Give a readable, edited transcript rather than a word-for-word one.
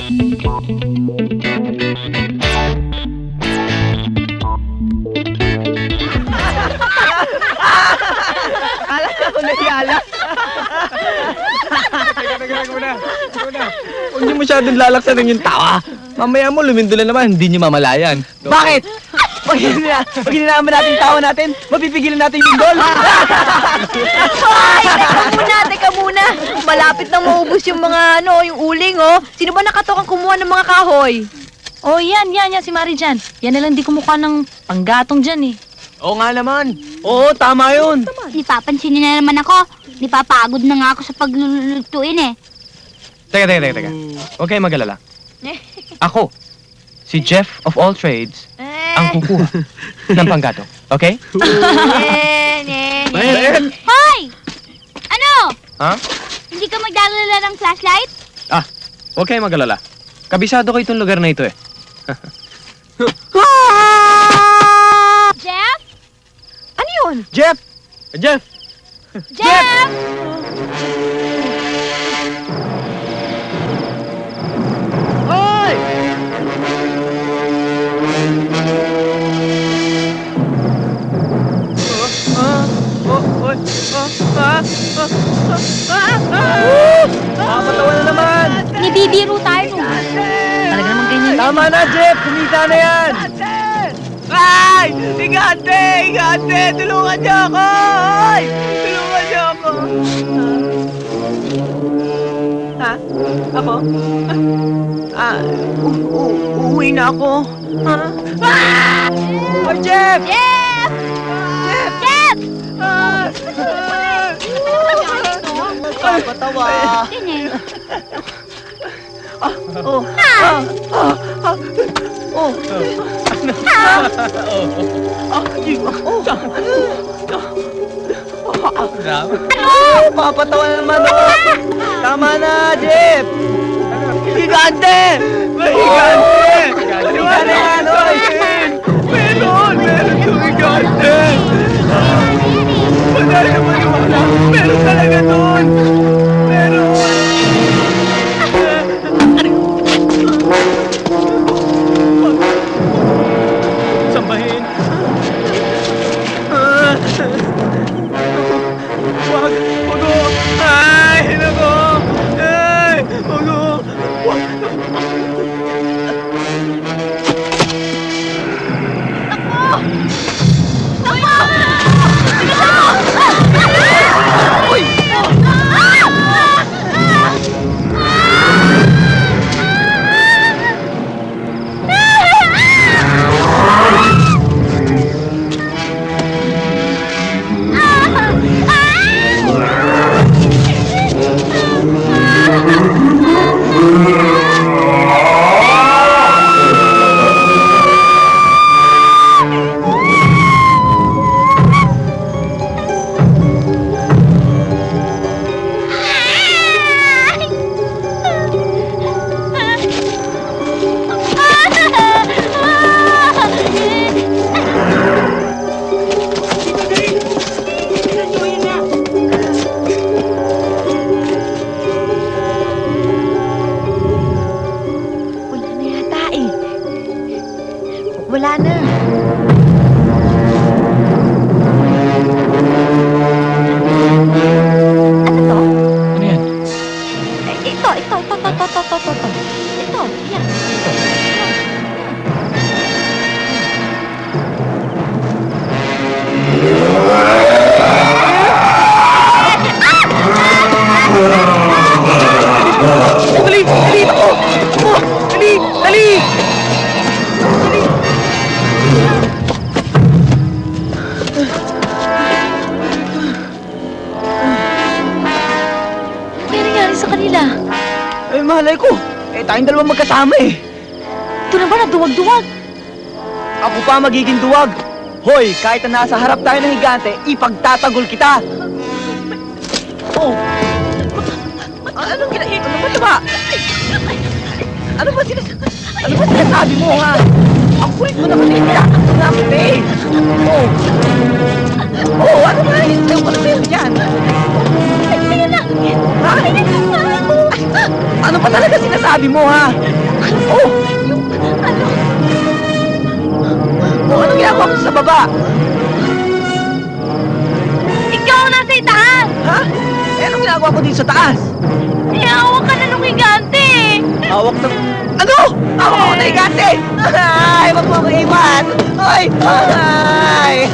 Kala ko nahiyala. Teka muna. Huwag niyo masyadong lalaksan ng yung tawa. Mamaya mo, lumindulan naman, hindi niyo mamalayan. Bakit? Pag hininaman natin yung tawa natin, mapipigilan natin yung lindol. Ay, teka muna. Malapit nang maubos yung mga, yung uling, oh. Sino ba nakatokang kumuha ng mga kahoy? Oh, yan, si Mari dyan. Yan na lang di kumukuha ng panggatong dyan eh. Oo nga naman. Oo, tama yun. Ipapansin niyo na naman ako. Nipapagod na nga ako sa paglulutuin eh. Teka. Huwag kayong mag-alala. Ako, si Jeff of all trades, ang kukuha ng panggatong. Okay? Hoy! Ano? Ha? Hindi ka magdadala ng flashlight? Huwag kayong mag-alala. Kabisado ko itong lugar na ito eh. Jeff? Ano yun? Jeff! Jeff! Jeff! Hoy! Mapatawa na naman! Nibibiro tayo. Talaga naman ganyan. Tama na, Jeff! Kumita na yan! Ay! Higante! Tulungan niyo ako! Ay! Tulungan niyo ako! Ha? Ako? Uuwi na ako. Ha? Hoy, Jeff! Jeff! Jeff! Patawa. Ganyan. Papatawa na naman ako. Tama na, Jeff. Higante! May higante! Higante yan, oy! Meron yung higante! Wala naman wala. Meron talaga doon! Meron! Sambahin! Wag! Wago! Ay! Nago! Ay! Wago! Wala na yata eh. Wala na. Ano to? Ano yan? Ito. Ito, yan. Dali! Dali! Dali! Dali! Ano nangyari sa kanila? Eh, malay ko. Tayong dalawa magkasama eh. Ito na ba na duwag-duwag? Ako pa magiging duwag. Hoy, kahit na nasa harap tayo ng higante, ipagtatanggol kita. Oh. Anong ano ba? Ano ba sinasabi mo, ha? Ang kulit mo naman eh. Tinatakot na ako, eh. Oh, ano ba? Ano ba yan? Ay, sige na. Ha? Ano pa talaga sinasabi mo, ha? Oh! Oh, ano ginagawa mo sa baba? Ikaw ang nasa itaas! Ha? Eh, anong ginagawa ko dito sa taas? Iyawa ka na nung higante eh! Hawak ng... Ano? Hawak ako na higante! Ay, wag mo ako iwan! Ay! Ay!